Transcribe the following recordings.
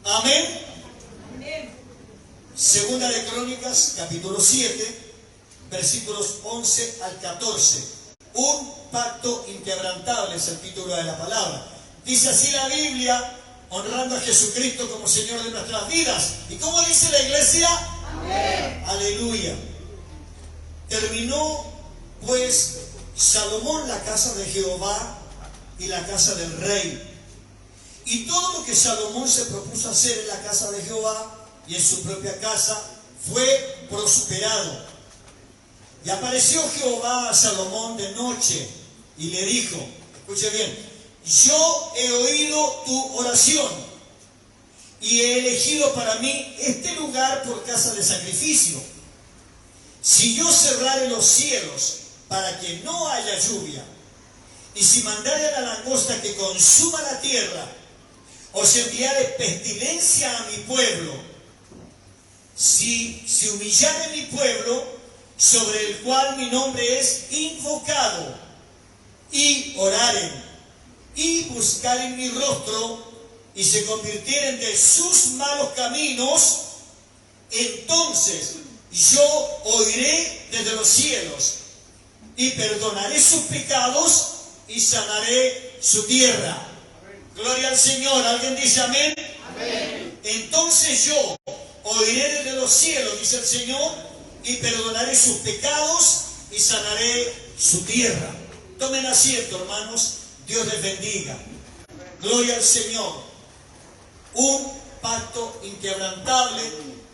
Amén. Segunda de Crónicas, capítulo 7, versículos 11 al 14. Un pacto inquebrantable es el título de la palabra. Dice así la Biblia, honrando a Jesucristo como Señor de nuestras vidas. ¿Y cómo dice la iglesia? Amén. Aleluya. Terminó pues Salomón la casa de Jehová y la casa del rey. Y todo lo que Salomón se propuso hacer en la casa de Jehová y en su propia casa fue prosperado. Y apareció Jehová a Salomón de noche y le dijo, escuche bien, yo he oído tu oración y he elegido para mí este lugar por casa de sacrificio. Si yo cerrare los cielos para que no haya lluvia, y si mandare a la langosta que consuma la tierra, o si enviare pestilencia a mi pueblo, si se humillare mi pueblo, sobre el cual mi nombre es invocado, y oraren, y buscaren mi rostro, y se convirtieren de sus malos caminos, entonces yo oiré desde los cielos, y perdonaré sus pecados, y sanaré su tierra. Gloria al Señor. ¿Alguien dice amén? Amén. Entonces yo oiré desde los cielos, dice el Señor, y perdonaré sus pecados y sanaré su tierra. Tomen asiento, hermanos. Dios les bendiga. Gloria al Señor. Un pacto inquebrantable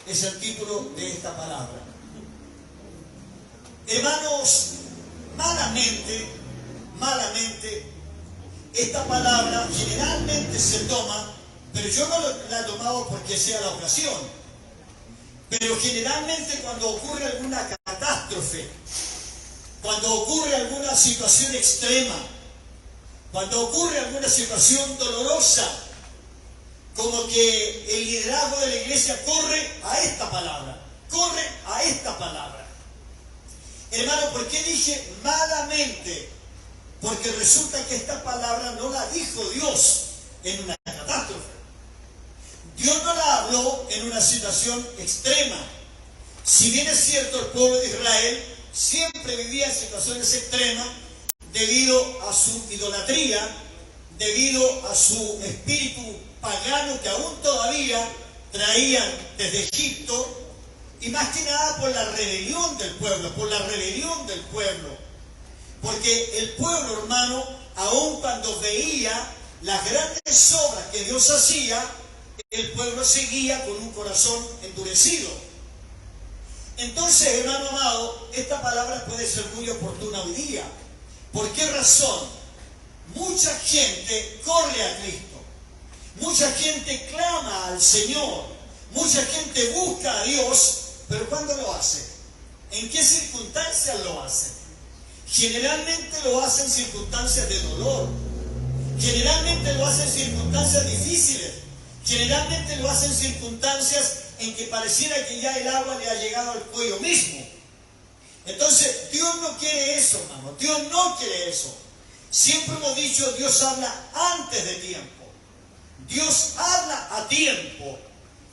es el título de esta palabra. Hermanos, malamente, esta palabra generalmente se toma, pero yo no la he tomado porque sea la ocasión, pero generalmente cuando ocurre alguna catástrofe, cuando ocurre alguna situación extrema, cuando ocurre alguna situación dolorosa, como que el liderazgo de la iglesia corre a esta palabra. Hermano, ¿por qué dije malamente? Porque resulta que esta palabra no la dijo Dios en una catástrofe. Dios no la habló en una situación extrema. Si bien es cierto, el pueblo de Israel siempre vivía en situaciones extremas debido a su idolatría, debido a su espíritu pagano que aún todavía traían desde Egipto, y más que nada por la rebelión del pueblo, Porque el pueblo, hermano, aun cuando veía las grandes obras que Dios hacía, el pueblo seguía con un corazón endurecido. Entonces, hermano amado, esta palabra puede ser muy oportuna hoy día. ¿Por qué razón? Mucha gente corre a Cristo. Mucha gente clama al Señor. Mucha gente busca a Dios, pero ¿cuándo lo hace? ¿En qué circunstancias lo hace? Generalmente lo hacen en circunstancias de dolor. Generalmente lo hacen en circunstancias difíciles. Generalmente lo hacen en circunstancias en que pareciera que ya el agua le ha llegado al cuello mismo. Entonces, Dios no quiere eso, hermano. Dios no quiere eso. Siempre hemos dicho, Dios habla antes de tiempo. Dios habla a tiempo.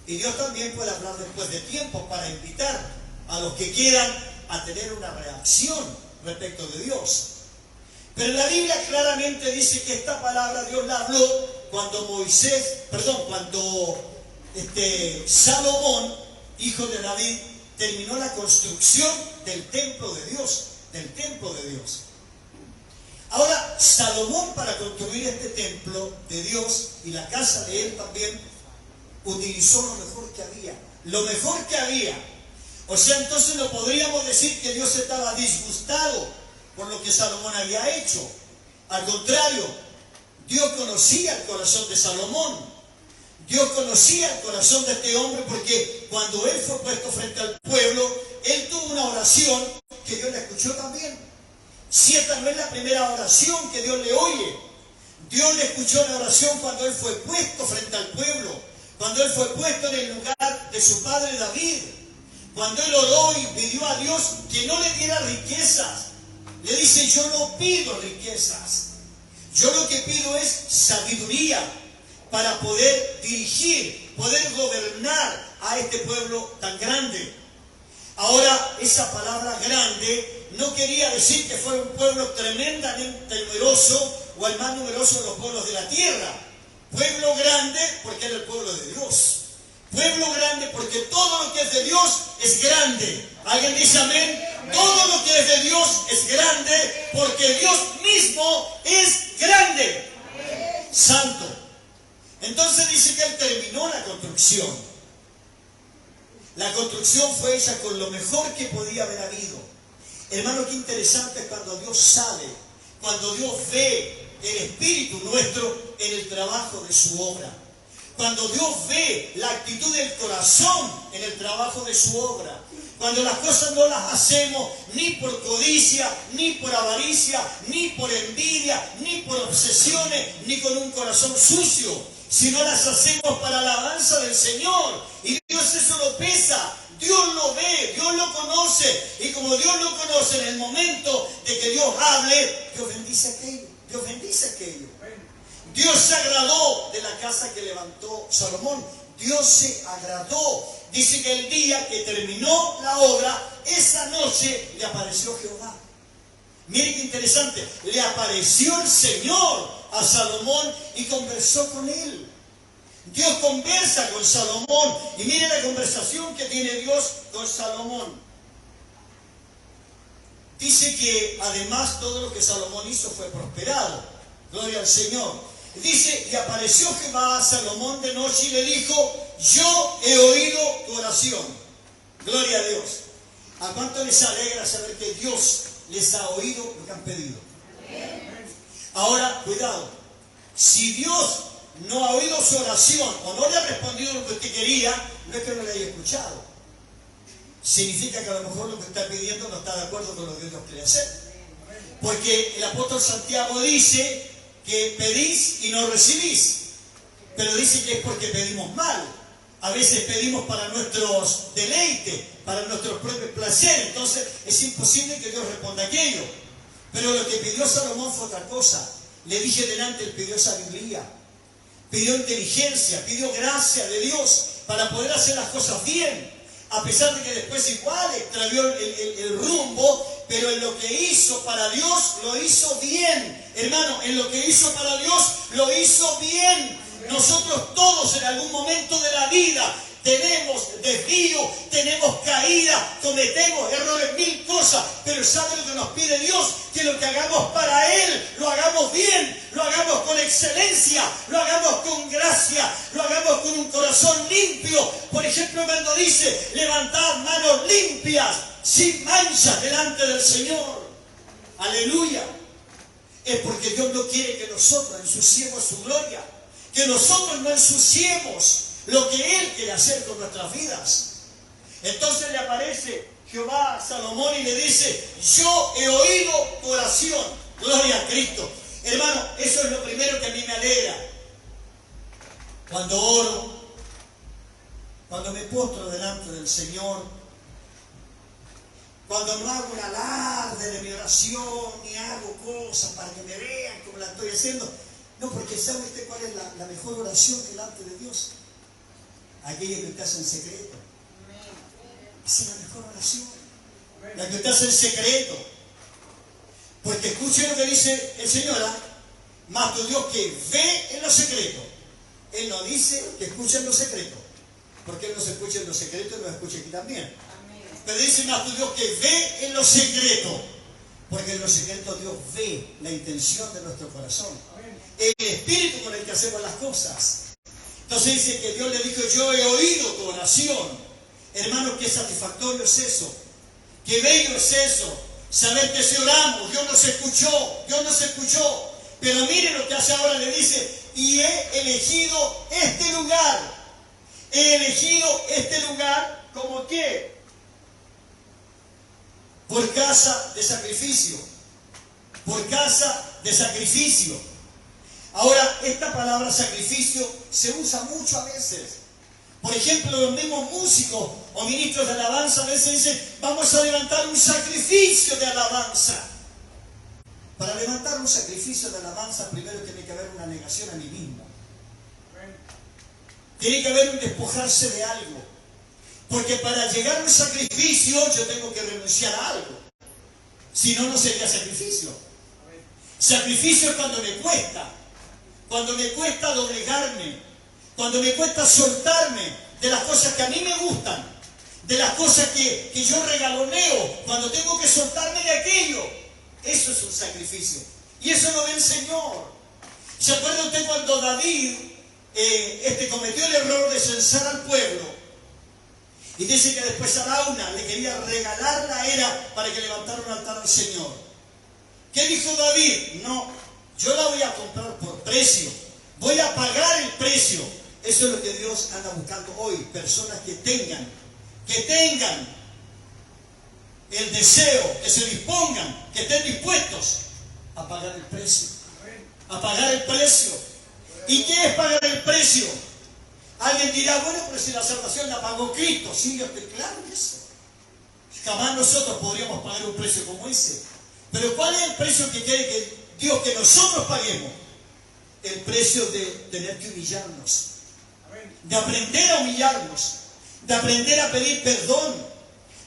Y Dios también puede hablar después de tiempo para invitar a los que quieran a tener una reacción respecto de Dios. Pero la Biblia claramente dice que esta palabra Dios la habló cuando Salomón, hijo de David, terminó la construcción del templo de Dios, Ahora, Salomón, para construir este templo de Dios y la casa de él también, utilizó lo mejor que había. O sea, entonces no podríamos decir que Dios estaba disgustado por lo que Salomón había hecho. Al contrario, Dios conocía el corazón de Salomón. Dios conocía el corazón de este hombre, porque cuando él fue puesto frente al pueblo, él tuvo una oración que Dios le escuchó también. Si esta no es la primera oración que Dios le oye. Dios le escuchó la oración cuando él fue puesto frente al pueblo, cuando él fue puesto en el lugar de su padre David, cuando él oró y pidió a Dios que no le diera riquezas. Le dice, yo no pido riquezas, yo lo que pido es sabiduría para poder dirigir, poder gobernar a este pueblo tan grande. Ahora, esa palabra grande no quería decir que fuera un pueblo tremendamente numeroso o el más numeroso de los pueblos de la tierra. Pueblo grande porque era el pueblo de Dios. Pueblo grande porque todo lo que es de Dios es grande. ¿Alguien dice amén? Todo lo que es de Dios es grande porque Dios mismo es grande. Santo. Entonces dice que Él terminó la construcción. La construcción fue hecha con lo mejor que podía haber habido. Hermano, qué interesante es cuando Dios sabe, cuando Dios ve el espíritu nuestro en el trabajo de su obra. Cuando Dios ve la actitud del corazón en el trabajo de su obra. Cuando las cosas no las hacemos ni por codicia, ni por avaricia, ni por envidia, ni por obsesiones, ni con un corazón sucio, sino las hacemos para la alabanza del Señor. Y Dios eso lo pesa, Dios lo ve, Dios lo conoce. Y como Dios lo conoce, en el momento de que Dios hable, Dios bendice aquello, Dios bendice aquello. Dios se agradó de la casa que levantó Salomón. Dios se agradó. Dice que el día que terminó la obra, esa noche le apareció Jehová. Mire qué interesante. Le apareció el Señor a Salomón y conversó con él. Dios conversa con Salomón. Y mire la conversación que tiene Dios con Salomón. Dice que además todo lo que Salomón hizo fue prosperado. Gloria al Señor. Dice, y apareció Jehová a Salomón de noche y le dijo, yo he oído tu oración. Gloria a Dios. ¿A cuánto les alegra saber que Dios les ha oído lo que han pedido? Ahora, cuidado. Si Dios no ha oído su oración o no le ha respondido lo que usted quería, no es que no le haya escuchado. Significa que a lo mejor lo que está pidiendo no está de acuerdo con lo que Dios quiere hacer. Porque el apóstol Santiago dice que pedís y no recibís. Pero dice que es porque pedimos mal. A veces pedimos para nuestros deleites, para nuestros propios placeres. Entonces es imposible que Dios responda aquello. Pero lo que pidió Salomón fue otra cosa. Le dije delante, él pidió sabiduría, pidió inteligencia, pidió gracia de Dios para poder hacer las cosas bien. A pesar de que después igual extravió el rumbo, pero en lo que hizo para Dios, lo hizo bien. Hermano, en lo que hizo para Dios, lo hizo bien. Nosotros todos en algún momento de la vida tenemos desvío, tenemos caída, cometemos errores, mil cosas, pero ¿sabe lo que nos pide Dios? Que lo que hagamos para Él, lo hagamos bien, lo hagamos con excelencia, lo hagamos con gracia, lo hagamos con un corazón limpio. Por ejemplo, cuando dice, levantad manos limpias, sin manchas delante del Señor. Aleluya. Es porque Dios no quiere que nosotros ensuciemos su gloria, que nosotros no ensuciemos lo que Él quiere hacer con nuestras vidas. Entonces le aparece Jehová a Salomón y le dice, yo he oído tu oración. Gloria a Cristo. Hermano, eso es lo primero que a mí me alegra. Cuando oro, cuando me postro delante del Señor, cuando no hago un alarde de mi oración, ni hago cosas para que me vean como la estoy haciendo. No, porque ¿sabe usted cuál es la mejor oración delante de Dios? Aquella que usted hace en secreto. Esa es la mejor oración. La que usted hace en secreto. Porque escuche lo que dice el Señor. Mas tu Dios que ve en lo secreto. Él no dice que escuche en lo secreto. Porque Él no se escucha en lo secreto y lo escucha aquí también. Pero dice, mas tu Dios que ve en lo secreto. Porque en lo secreto Dios ve la intención de nuestro corazón. El espíritu con el que hacemos las cosas. Entonces dice que Dios le dijo, yo he oído tu oración. Hermano, qué satisfactorio es eso. Qué bello es eso. Saber que si oramos, Dios nos escuchó, Dios nos escuchó. Pero mire lo que hace ahora, le dice, y he elegido este lugar. He elegido este lugar como ¿qué? Por casa de sacrificio. Por casa de sacrificio. Ahora, esta palabra sacrificio se usa mucho a veces. Por ejemplo, los mismos músicos o ministros de alabanza a veces dicen, vamos a levantar un sacrificio de alabanza. Para levantar un sacrificio de alabanza, primero tiene que haber una negación a mí mismo. Tiene que haber un despojarse de algo. Porque para llegar a un sacrificio yo tengo que renunciar a algo. Si no, no sería sacrificio. Sacrificio es cuando me cuesta. Cuando me cuesta doblegarme. Cuando me cuesta soltarme de las cosas que a mí me gustan. De las cosas que yo regaloneo. Cuando tengo que soltarme de aquello. Eso es un sacrificio. Y eso lo ve el Señor. ¿Se acuerda usted cuando David cometió el error de censar al pueblo? Y dice que después Arauna le quería regalar la era para que levantara un altar al Señor. ¿Qué dijo David? No, yo la voy a comprar por precio. Voy a pagar el precio. Eso es lo que Dios anda buscando hoy. Personas que tengan el deseo, que se dispongan, que estén dispuestos a pagar el precio. A pagar el precio. ¿Y qué es pagar el precio? Alguien dirá, bueno, pero si la salvación la pagó Cristo. Sí, yo estoy claro en eso. Jamás nosotros podríamos pagar un precio como ese. Pero ¿cuál es el precio que quiere que Dios que nosotros paguemos? El precio de tener que humillarnos. De aprender a humillarnos. De aprender a pedir perdón.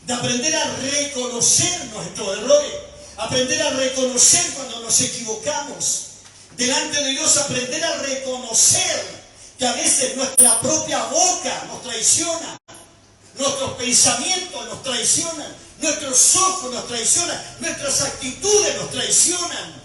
De aprender a reconocer nuestros errores. Aprender a reconocer cuando nos equivocamos. Delante de Dios aprender a reconocer que a veces nuestra propia boca nos traiciona, nuestros pensamientos nos traicionan, nuestros ojos nos traicionan, nuestras actitudes nos traicionan.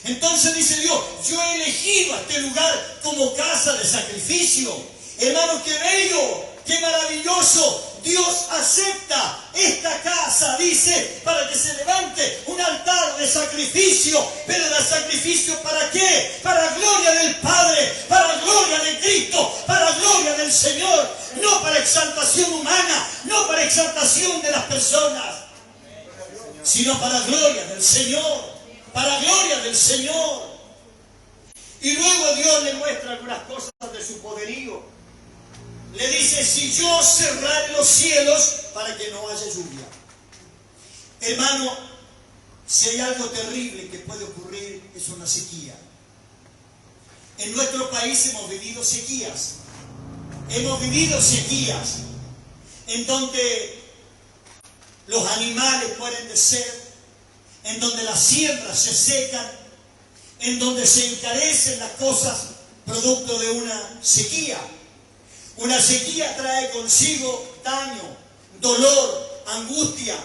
Entonces dice Dios, yo he elegido a este lugar como casa de sacrificio. Hermano, qué bello, qué maravilloso. Dios acepta esta casa, dice, para que se levante un altar de sacrificio. ¿Pero de sacrificio para qué? Para gloria del Padre, para gloria de Cristo, para gloria del Señor. No para exaltación humana, no para exaltación de las personas, sino para gloria del Señor, para gloria del Señor. Y luego Dios le muestra algunas cosas de su poderío. Le dice, si yo cerrare los cielos para que no haya lluvia. Hermano, si hay algo terrible que puede ocurrir, es una sequía. En nuestro país hemos vivido sequías. Hemos vivido sequías en donde los animales mueren de sed, en donde las siembras se secan, en donde se encarecen las cosas producto de una sequía. Una sequía trae consigo daño, dolor, angustia.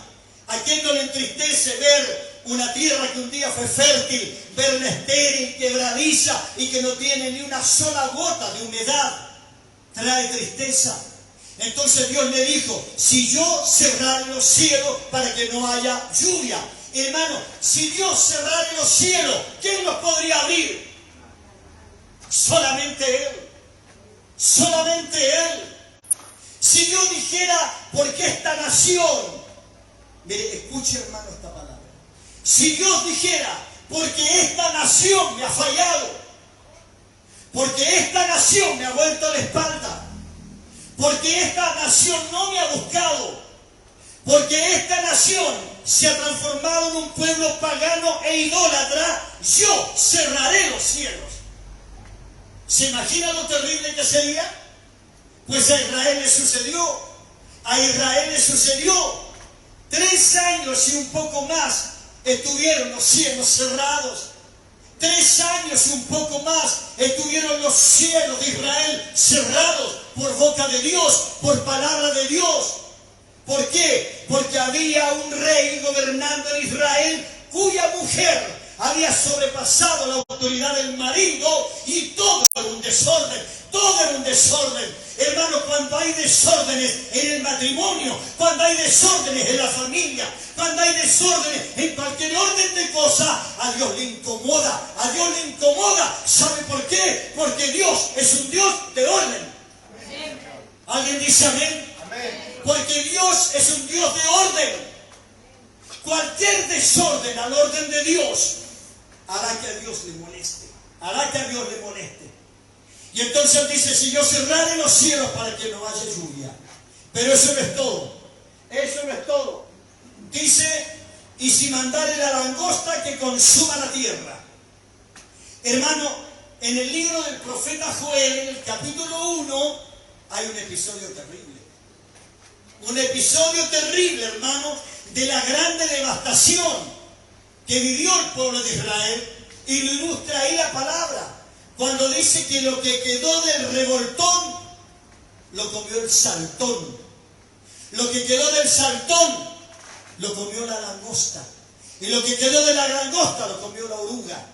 ¿A quién no le entristece ver una tierra que un día fue fértil, verla estéril, quebradiza y que no tiene ni una sola gota de humedad? Trae tristeza. Entonces Dios le dijo, si yo cerrare los cielos para que no haya lluvia. Hermano, si Dios cerrare los cielos, ¿quién los podría abrir? Solamente Él. Solamente Él. Si yo dijera, porque esta nación, mire, escuche hermano esta palabra. Si Dios dijera, porque esta nación me ha fallado, porque esta nación me ha vuelto la espalda, porque esta nación no me ha buscado, porque esta nación se ha transformado en un pueblo pagano e idólatra, yo cerraré los cielos. ¿Se imagina lo terrible que sería? Pues a Israel le sucedió. A Israel le sucedió. 3 años y un poco más estuvieron los cielos cerrados. 3 años y un poco más estuvieron los cielos de Israel cerrados por boca de Dios, por palabra de Dios. ¿Por qué? Porque había un rey gobernando en Israel cuya mujer había sobrepasado la autoridad del marido y todo era un desorden, todo era un desorden. Hermano, cuando hay desórdenes en el matrimonio, cuando hay desórdenes en la familia, cuando hay desórdenes en cualquier orden de cosas, a Dios le incomoda, a Dios le incomoda. ¿Sabe por qué? Porque Dios es un Dios de orden. ¿Alguien dice amén? Amén. Porque Dios es un Dios de orden. Cualquier desorden al orden de Dios hará que a Dios le moleste. Hará que a Dios le moleste. Y entonces dice, si yo cerrare los cielos para que no haya lluvia. Pero eso no es todo. Eso no es todo. Dice, y si mandare la langosta que consuma la tierra. Hermano, en el libro del profeta Joel, en el capítulo 1, 1 hay un episodio terrible. Un episodio terrible, hermano, de la grande devastación que vivió el pueblo de Israel, y lo ilustra ahí la palabra, cuando dice que lo que quedó del revoltón lo comió el saltón. Lo que quedó del saltón lo comió la langosta. Y lo que quedó de la langosta lo comió la oruga.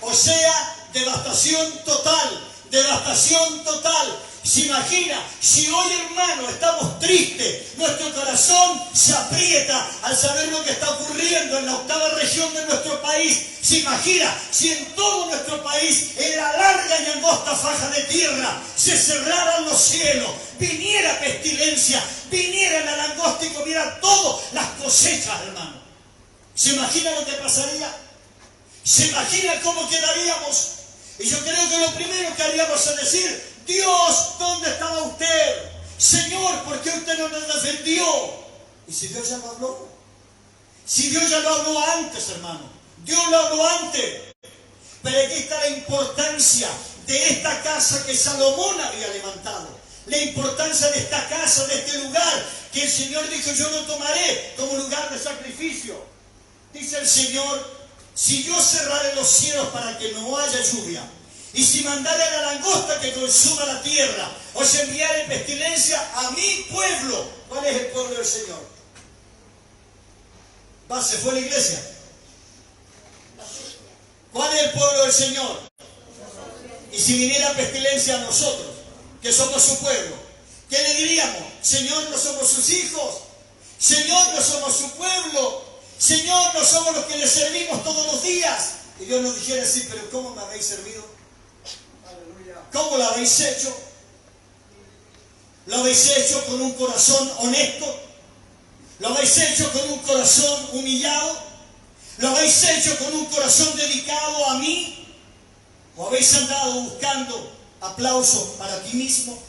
O sea, devastación total, devastación total. ¿Se imagina? Si hoy, hermano, estamos tristes, nuestro corazón se aprieta al saber lo que está ocurriendo en la 8ª región de nuestro país. ¿Se imagina? Si en todo nuestro país, en la larga y angosta faja de tierra, se cerraran los cielos, viniera pestilencia, viniera la langosta y comiera todas las cosechas, hermano. ¿Se imagina lo que pasaría? ¿Se imagina cómo quedaríamos? Y yo creo que lo primero que haríamos es decir: Dios, ¿dónde estaba usted? Señor, ¿por qué usted no nos defendió? ¿Y si Dios ya lo habló? Si Dios ya lo habló antes, hermano. Dios lo habló antes. Pero aquí está la importancia de esta casa que Salomón había levantado. La importancia de esta casa, de este lugar, que el Señor dijo: yo lo tomaré como lugar de sacrificio. Dice el Señor: si yo cerrare los cielos para que no haya lluvia, y si mandare a la langosta que consuma la tierra, o se enviare pestilencia a mi pueblo. ¿Cuál es el pueblo del Señor? ¿Se fue la iglesia? ¿Cuál es el pueblo del Señor? Y si viniera pestilencia a nosotros, que somos su pueblo, ¿qué le diríamos? Señor, no somos sus hijos. Señor, no somos su pueblo. Señor, no somos los que le servimos todos los días. Y Dios nos dijera así: pero ¿cómo me habéis servido? ¿Cómo lo habéis hecho? ¿Lo habéis hecho con un corazón honesto? ¿Lo habéis hecho con un corazón humillado? ¿Lo habéis hecho con un corazón dedicado a mí? ¿O habéis andado buscando aplausos para ti mismo?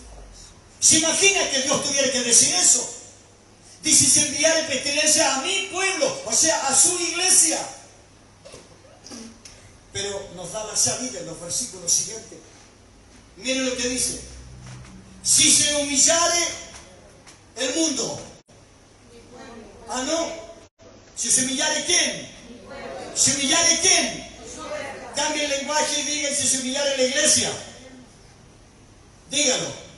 ¿Se imagina que Dios tuviera que decir eso? Dice: si enviare pestilencia a mi pueblo, o sea, a su iglesia. Pero nos da la salida en los versículos siguientes. Miren lo que dice: si se humillare el mundo. Ah, no. Si se humillare, ¿quién? ¿Se humillare quién? Cambie el lenguaje y digan: si se humillare la iglesia. Dígalo.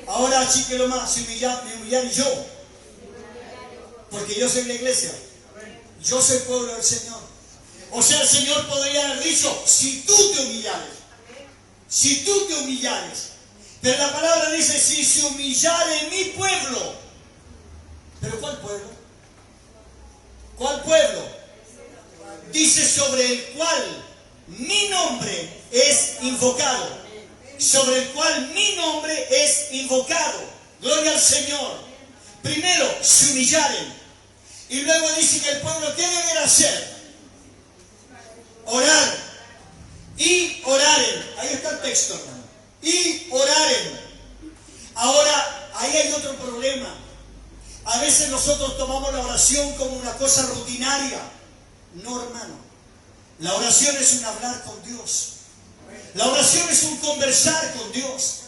Ahora achíquelo más: si me humillare yo. Porque yo soy la iglesia. Yo soy el pueblo del Señor. O sea, el Señor podría haber dicho: si tú te humillares. Si tú te humillares. Pero la palabra dice: si se humillare mi pueblo. ¿Pero cuál pueblo? ¿Cuál pueblo? Dice: sobre el cual mi nombre es invocado. Sobre el cual mi nombre es invocado. Gloria al Señor. Primero, se humillaren. Y luego dice que el pueblo, ¿qué deberá hacer? Orar. Y oraren. Ahí está el texto, hermano. Y oraren. Ahora, ahí hay otro problema. A veces nosotros tomamos la oración como una cosa rutinaria. No, hermano. La oración es un hablar con Dios. La oración es un conversar con Dios.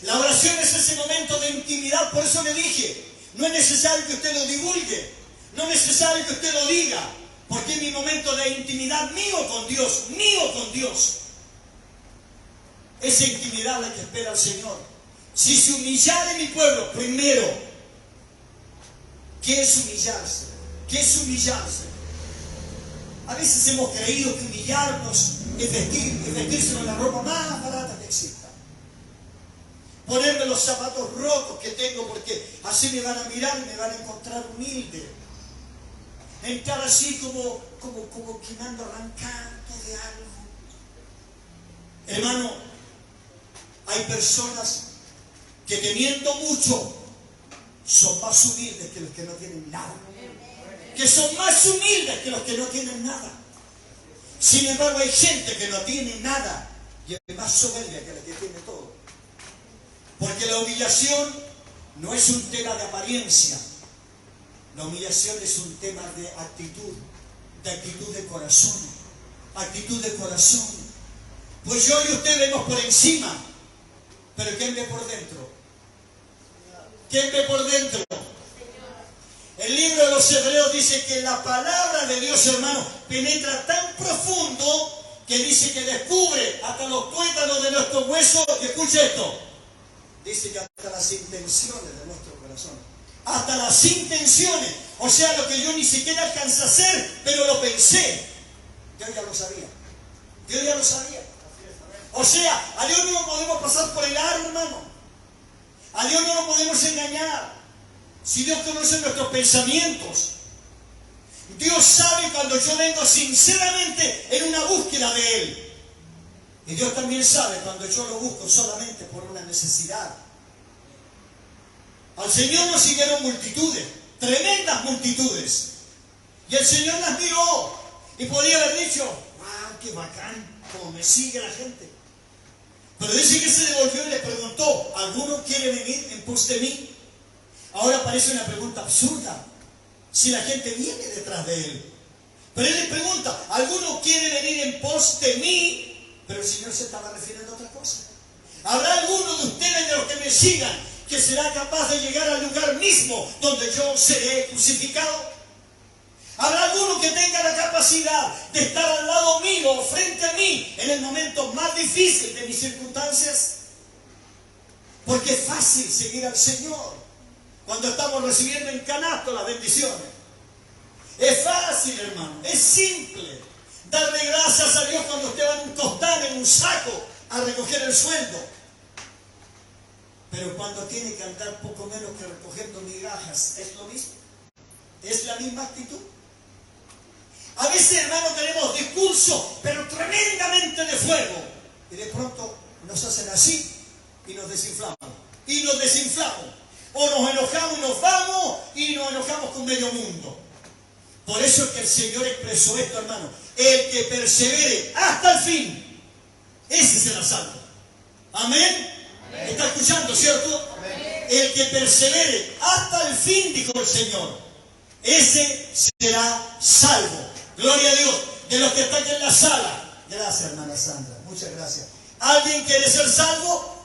La oración es ese momento de intimidad. Por eso le dije: no es necesario que usted lo divulgue. No es necesario que usted lo diga. Porque es mi momento de intimidad mío con Dios. Mío con Dios. Esa intimidad la que espera el Señor. Si se humillare mi pueblo, primero, ¿qué es humillarse? ¿Qué es humillarse? A veces hemos creído que humillarnos es vestirse con la ropa más barata que exista. Ponerme los zapatos rotos que tengo porque así me van a mirar y me van a encontrar humilde. Entrar así como que me ando arrancando de algo. Hermano, hay personas que teniendo mucho son más humildes que los que no tienen nada. Que son más humildes que los que no tienen nada. Sin embargo, hay gente que no tiene nada y es más soberbia que la que tiene todo. Porque la humillación no es un tema de apariencia. La humillación es un tema de actitud de corazón. Actitud de corazón. Pues yo y usted vemos por encima, Pero ¿quién ve por dentro? ¿Quién ve por dentro? El libro de los Hebreos dice que la palabra de Dios, hermano, penetra tan profundo que dice que descubre hasta los tuétanos de nuestros huesos. Y escucha esto. Dice que hasta las intenciones de nuestro corazón. Hasta las intenciones. O sea, lo que yo ni siquiera alcancé a hacer, pero lo pensé. Yo ya lo sabía. Yo ya lo sabía. O sea, a Dios no lo podemos pasar por el aro, hermano. A Dios no lo podemos engañar. Si Dios conoce nuestros pensamientos, Dios sabe cuando yo vengo sinceramente en una búsqueda de Él. Y Dios también sabe cuando yo lo busco solamente por una necesidad. Al Señor lo siguieron multitudes, tremendas multitudes. Y el Señor las miró y podía haber dicho, ¡wow, qué bacán! Como me sigue la gente. Pero dice que se devolvió y le preguntó, ¿alguno quiere venir en pos de mí? Ahora parece una pregunta absurda, si la gente viene detrás de Él. Pero Él le pregunta, ¿alguno quiere venir en pos de mí? Pero el Señor se estaba refiriendo a otra cosa. ¿Habrá alguno de ustedes, de los que me sigan, que será capaz de llegar al lugar mismo donde yo seré crucificado? ¿Habrá alguno que tenga la capacidad de estar al lado mío o frente a mí en el momento más difícil de mis circunstancias? Porque es fácil seguir al Señor cuando estamos recibiendo en canasto las bendiciones. Es fácil, hermano, es simple darle gracias a Dios cuando usted va en un costal, en un saco, a recoger el sueldo. Pero cuando tiene que andar poco menos que recogiendo migajas, ¿es lo mismo? ¿Es la misma actitud? A veces, hermano, tenemos discursos, pero tremendamente de fuego. Y de pronto nos hacen así y nos desinflamos. Y nos desinflamos. O nos enojamos y nos vamos y nos enojamos con medio mundo. Por eso es que el Señor expresó esto, hermano. El que persevere hasta el fin, ese será salvo. Amén. Amén. ¿Está escuchando, cierto? Amén. El que persevere hasta el fin, dijo el Señor, ese será salvo. Gloria a Dios. De los que están aquí en la sala. Gracias, hermana Sandra. Muchas gracias. ¿Alguien quiere ser salvo?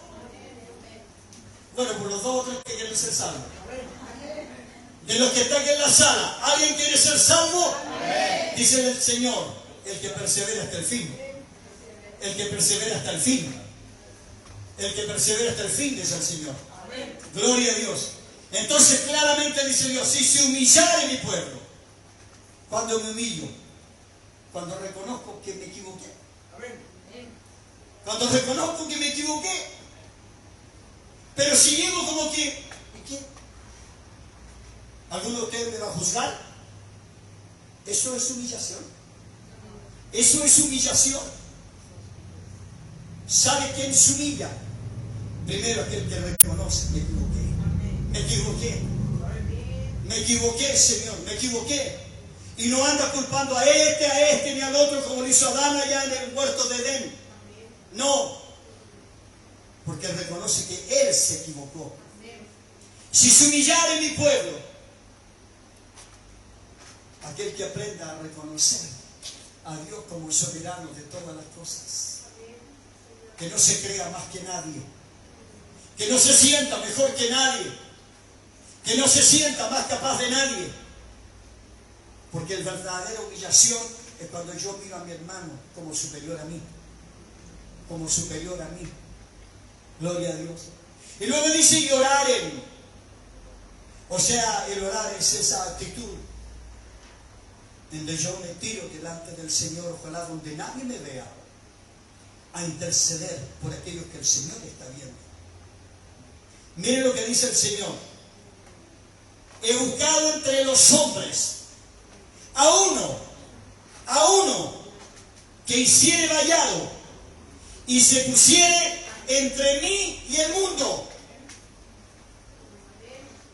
Bueno, por los dos o tres que quieren ser salvos. De los que están aquí en la sala, ¿alguien quiere ser salvo? Dice el Señor, el que persevera hasta el fin. El que persevera hasta el fin. El que persevera hasta el fin, dice el Señor. Gloria a Dios. Entonces claramente dice Dios, si se humillare mi pueblo, cuando me humillo, cuando reconozco que me equivoqué, cuando reconozco que me equivoqué, pero si llego como que, ¿y qué? ¿Alguno de ustedes me va a juzgar? Eso es humillación. Eso es humillación. ¿Sabe quién se humilla? Primero aquel que reconoce, me equivoqué. Me equivoqué. Me equivoqué, Señor, me equivoqué. Y no anda culpando a este, ni al otro, como lo hizo Adán allá en el huerto de Edén. No. Porque él reconoce que él se equivocó. Si se humillare mi pueblo, aquel que aprenda a reconocer a Dios como soberano de todas las cosas, que no se crea más que nadie, que no se sienta mejor que nadie, que no se sienta más capaz de nadie, porque la verdadera humillación es cuando yo miro a mi hermano como superior a mí, como superior a mí. Gloria a Dios. Y luego dice, y oraren. O sea, el orar es esa actitud donde yo me tiro delante del Señor, ojalá donde nadie me vea, a interceder por aquellos que el Señor está viendo. Mire lo que dice el Señor. He buscado entre los hombres a uno que hiciere vallado y se pusiere entre mí y el mundo.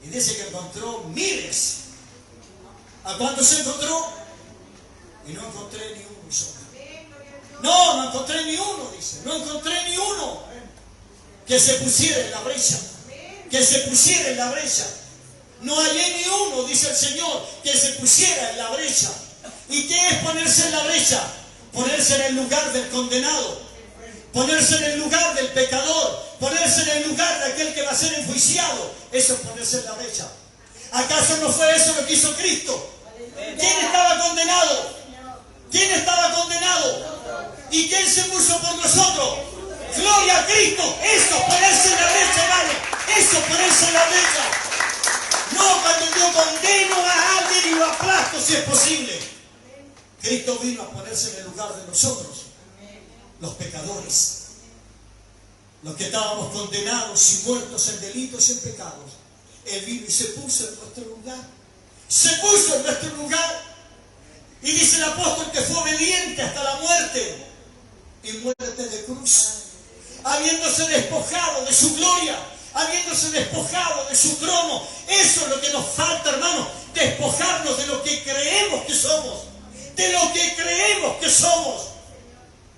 Y dice que encontró miles. ¿A cuántos se encontró? Y no encontré ni uno solo. No encontré ni uno, dice. No encontré ni uno que se pusiera en la brecha. Que se pusiera en la brecha. No hallé ni uno, dice el Señor, que se pusiera en la brecha. ¿Y qué es ponerse en la brecha? Ponerse en el lugar del condenado. Ponerse en el lugar del pecador, ponerse en el lugar de aquel que va a ser enjuiciado, eso es ponerse en la brecha. ¿Acaso no fue eso lo que hizo Cristo? ¿Quién estaba condenado? ¿Quién estaba condenado? ¿Y quién se puso por nosotros? ¡Gloria a Cristo! Eso es ponerse en la brecha, hermano. Eso es ponerse en la brecha. No cuando yo condeno a alguien y lo aplasto si es posible. Cristo vino a ponerse en el lugar de nosotros, los pecadores, los que estábamos condenados y muertos en delitos y en pecados. Él vino y se puso en nuestro lugar. Se puso en nuestro lugar. Y dice el apóstol que fue obediente hasta la muerte. Y muerte de cruz. Habiéndose despojado de su gloria, habiéndose despojado de su trono. Eso es lo que nos falta, hermano. Despojarnos de lo que creemos que somos. De lo que creemos que somos.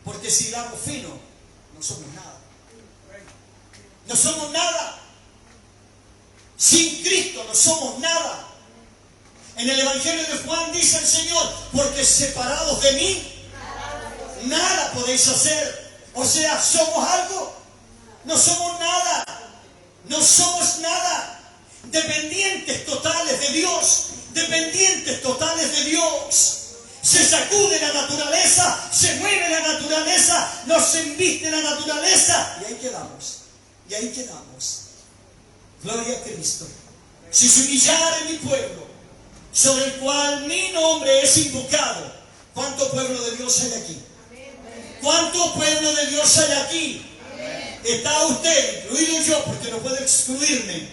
Porque si damos fino, no somos nada. No somos nada. Sin Cristo no somos nada. En el Evangelio de Juan dice el Señor, porque separados de mí, nada podéis hacer. O sea, ¿somos algo? No somos nada. No somos nada. Dependientes totales de Dios. Dependientes totales de Dios. Se sacude la naturaleza, se mueve la naturaleza, nos embiste la naturaleza. Y ahí quedamos. Y ahí quedamos. Gloria a Cristo. Si se humillare mi pueblo, sobre el cual mi nombre es invocado. ¿Cuánto pueblo de Dios hay aquí? ¿Cuánto pueblo de Dios hay aquí? ¿Está usted, incluido yo, porque no puede excluirme,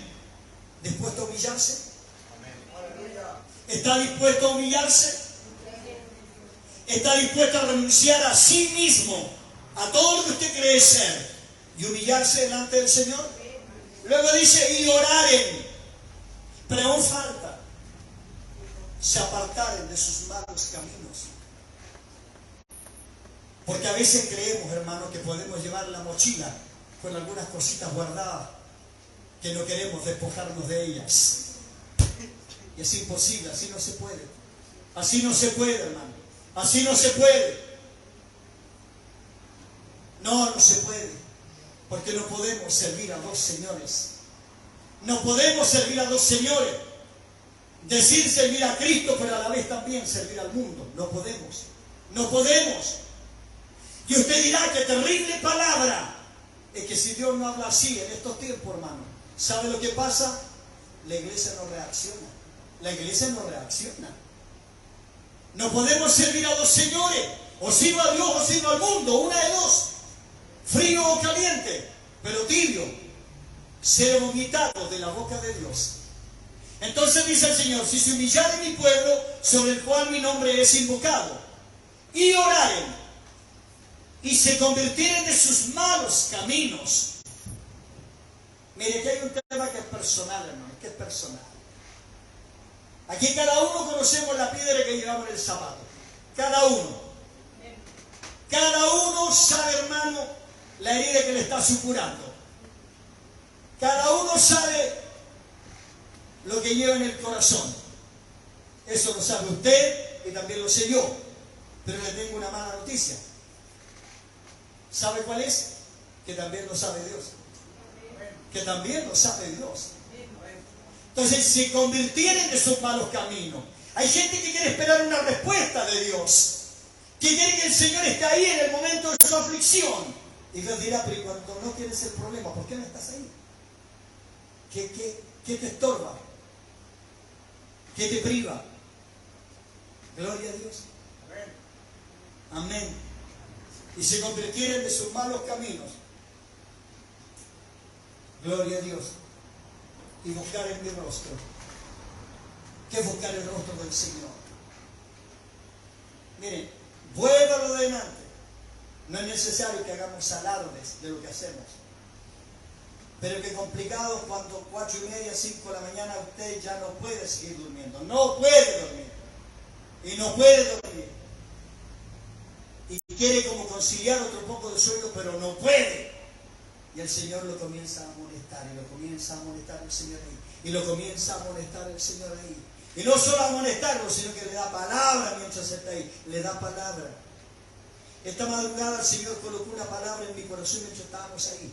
dispuesto a humillarse? ¿Está dispuesto a humillarse? ¿Está dispuesto a renunciar a sí mismo, a todo lo que usted cree ser, y humillarse delante del Señor? Luego dice, y oraren, pero aún falta, se apartaren de sus malos caminos. Porque a veces creemos, hermanos, que podemos llevar la mochila con algunas cositas guardadas, que no queremos despojarnos de ellas. Y es imposible, así no se puede. Así no se puede, hermano. Así no se puede. No se puede. Porque no podemos servir a dos señores. No podemos servir a dos señores. Decir servir a Cristo, pero a la vez también servir al mundo. No podemos. No podemos. Y usted dirá, qué terrible palabra. Es que si Dios no habla así en estos tiempos, hermano, ¿sabe lo que pasa? La iglesia no reacciona. La iglesia no reacciona. No podemos servir a dos señores. O sirvo a Dios o sirvo al mundo. Una de dos. Frío o caliente. Pero tibio. Ser vomitado de la boca de Dios. Entonces dice el Señor, si se humillare mi pueblo, sobre el cual mi nombre es invocado, y oraren, y se convirtieren de sus malos caminos. Mire, que hay un tema que es personal, hermano, que es personal. Aquí cada uno conocemos la piedra que llevamos en el zapato. Cada uno. Cada uno sabe, hermano, la herida que le está supurando. Cada uno sabe lo que lleva en el corazón. Eso lo sabe usted y también lo sé yo. Pero le tengo una mala noticia. ¿Sabe cuál es? Que también lo sabe Dios. Que también lo sabe Dios. Entonces, se convirtieron de sus malos caminos. Hay gente que quiere esperar una respuesta de Dios. Que quiere que el Señor esté ahí en el momento de su aflicción. Y Dios dirá, pero cuando no tienes el problema, ¿por qué no estás ahí? ¿Qué te estorba? ¿Qué te priva? Gloria a Dios. Amén. Y se convirtieron de sus malos caminos. Gloria a Dios. Y buscar en mi rostro. ¿Qué es buscar el rostro del Señor? Miren, vuélvalo de delante. No es necesario que hagamos alardes de lo que hacemos. Pero qué complicado cuando 4:30, 5 de la mañana usted ya no puede seguir durmiendo. No puede dormir. Y no puede dormir. Y quiere como conciliar otro poco de sueño, pero no puede. Y el Señor lo comienza a amonestar. Y lo comienza a amonestar el Señor ahí. Y lo comienza a amonestar el Señor ahí. Y no solo amonestarlo, sino que le da palabra mientras está ahí. Le da palabra. Esta madrugada el Señor colocó una palabra en mi corazón mientras estábamos ahí.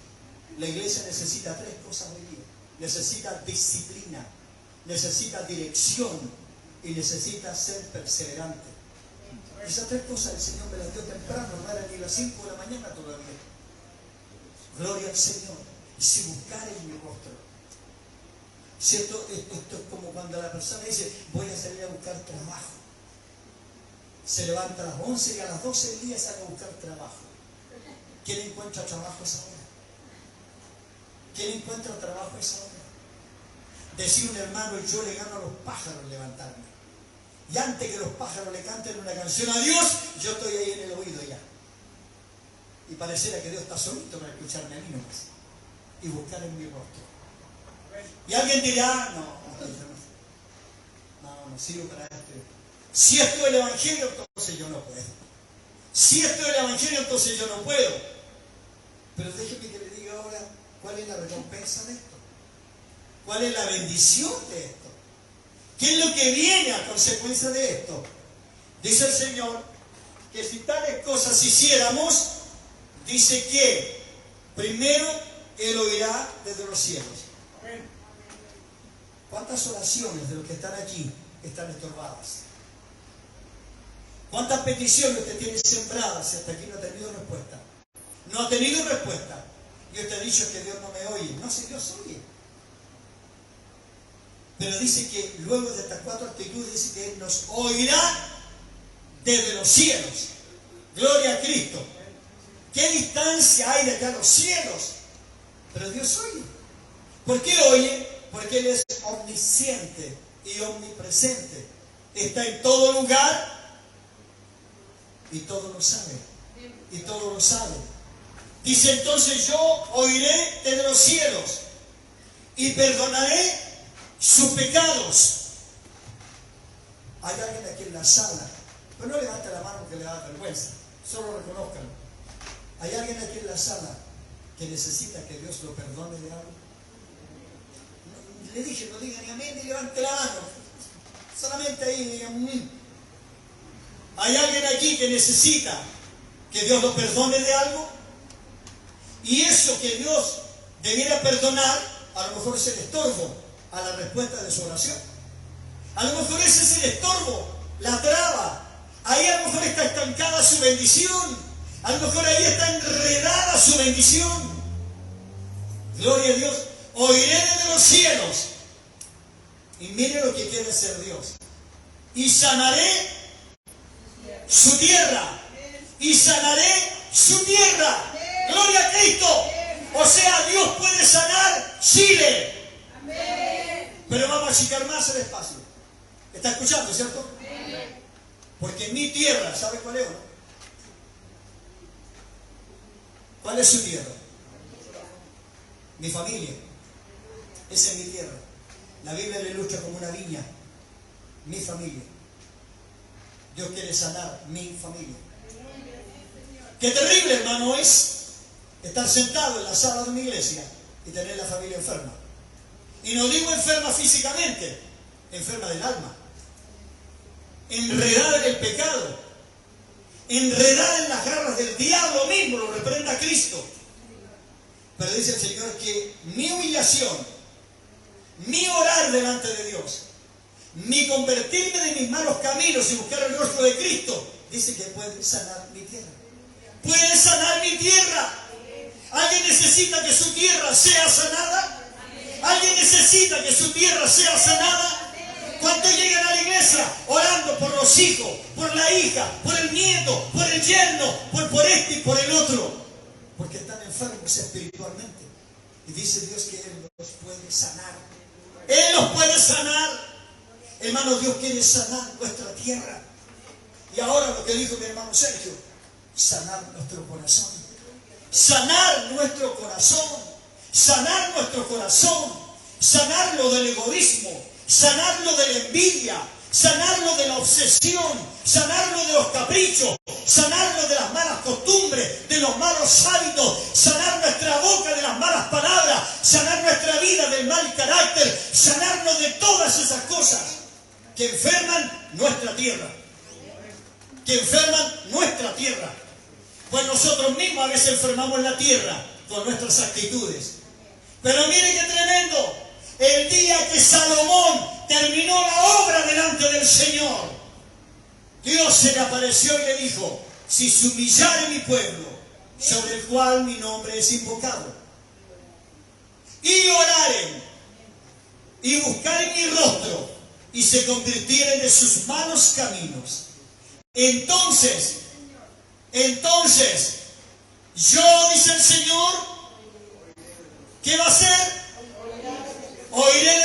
La iglesia necesita tres cosas hoy día. Necesita disciplina, necesita dirección y necesita ser perseverante. Esas tres cosas el Señor me las dio temprano, no eran ni las 5 de la mañana todavía. Gloria al Señor. Y si buscar en mi rostro. ¿Cierto? Esto es como cuando la persona dice, voy a salir a buscar trabajo. Se levanta a las 11 y a las 12 del día sale a buscar trabajo. ¿Quién encuentra trabajo a esa hora? ¿Quién encuentra trabajo a esa hora? Decía un hermano, yo le gano a los pájaros levantarme. Y antes que los pájaros le canten una canción a Dios, yo estoy ahí en el oído ya. Y pareciera que Dios está solito para escucharme a mí nomás. Y buscar en mi rostro. Y alguien dirá, no sirvo para esto. Si esto es el Evangelio, entonces yo no puedo. Si esto es el Evangelio, entonces yo no puedo. Pero déjeme que le diga ahora, ¿cuál es la recompensa de esto? ¿Cuál es la bendición de esto? ¿Qué es lo que viene a consecuencia de esto? Dice el Señor que si tales cosas hiciéramos, dice que primero Él oirá desde los cielos. ¿Cuántas oraciones de los que están aquí están estorbadas? ¿Cuántas peticiones usted tiene sembradas y hasta aquí no ha tenido respuesta? No ha tenido respuesta. Y usted ha dicho que Dios no me oye. No, si Dios oye. Pero dice que luego de estas cuatro actitudes, dice que Él nos oirá desde los cielos. Gloria a Cristo. ¿Qué distancia hay de acá a los cielos? Pero Dios oye. ¿Por qué oye? Porque Él es omnisciente y omnipresente. Está en todo lugar y todo lo sabe. Y todo lo sabe. Dice entonces yo oiré desde los cielos y perdonaré sus pecados. Hay alguien aquí en la sala, pero no levante la mano que le da vergüenza, solo reconózcanlo. Hay alguien aquí en la sala que necesita que Dios lo perdone de algo. Le dije, no diga ni amén ni levante la mano, solamente ahí digan. Hay alguien aquí que necesita que Dios lo perdone de algo, y eso que Dios debiera perdonar a lo mejor es el estorbo a la respuesta de su oración. A lo mejor ese es el estorbo, la traba. Ahí a lo mejor está estancada su bendición. A lo mejor ahí está enredada su bendición. Gloria a Dios. Oiré desde los cielos. Y mire lo que quiere hacer Dios. Y sanaré su tierra. Y sanaré su tierra. Gloria a Cristo. O sea, Dios puede sanar Chile. Pero vamos a achicar más el espacio. ¿Está escuchando, cierto? Porque mi tierra, ¿sabe cuál es o no? ¿Cuál es su tierra? Mi familia. Esa es mi tierra. La Biblia le ilustra como una viña. Mi familia. Dios quiere sanar mi familia. Qué terrible, hermano, es estar sentado en la sala de una iglesia y tener la familia enferma. Y no digo enferma físicamente, enferma del alma. Enredada en el pecado. Enredada en las garras del diablo mismo, lo reprenda Cristo. Pero dice el Señor que mi humillación, mi orar delante de Dios, mi convertirme de mis malos caminos y buscar el rostro de Cristo, dice que puede sanar mi tierra. Puede sanar mi tierra. ¿Alguien necesita que su tierra sea sanada? ¿Alguien necesita que su tierra sea sanada? ¿Cuántos llegan a la iglesia orando por los hijos, por la hija, por el nieto, por el yerno, por este y por el otro? Porque están enfermos espiritualmente. Y dice Dios que Él los puede sanar. Él los puede sanar. Hermano, Dios quiere sanar nuestra tierra. Y ahora lo que dijo mi hermano Sergio, sanar nuestro corazón. Sanar nuestro corazón. Sanar nuestro corazón. Sanarlo del egoísmo. Sanarlo de la envidia. Sanarlo de la obsesión. Sanarlo de los caprichos. Sanarlo de las malas costumbres, de los malos hábitos. Sanar nuestra boca de las malas palabras. Sanar nuestra vida del mal carácter. Sanarnos de todas esas cosas que enferman nuestra tierra. Que enferman nuestra tierra. Pues nosotros mismos a veces enfermamos la tierra con nuestras actitudes. Pero mire qué tremendo. El día que Salomón terminó la obra delante del Señor, Dios se le apareció y le dijo: si se humillare mi pueblo, sobre el cual mi nombre es invocado, y oraren, y buscaren mi rostro, y se convirtieren de sus malos caminos, entonces, yo, dice el Señor, ¿qué va a hacer? Oiré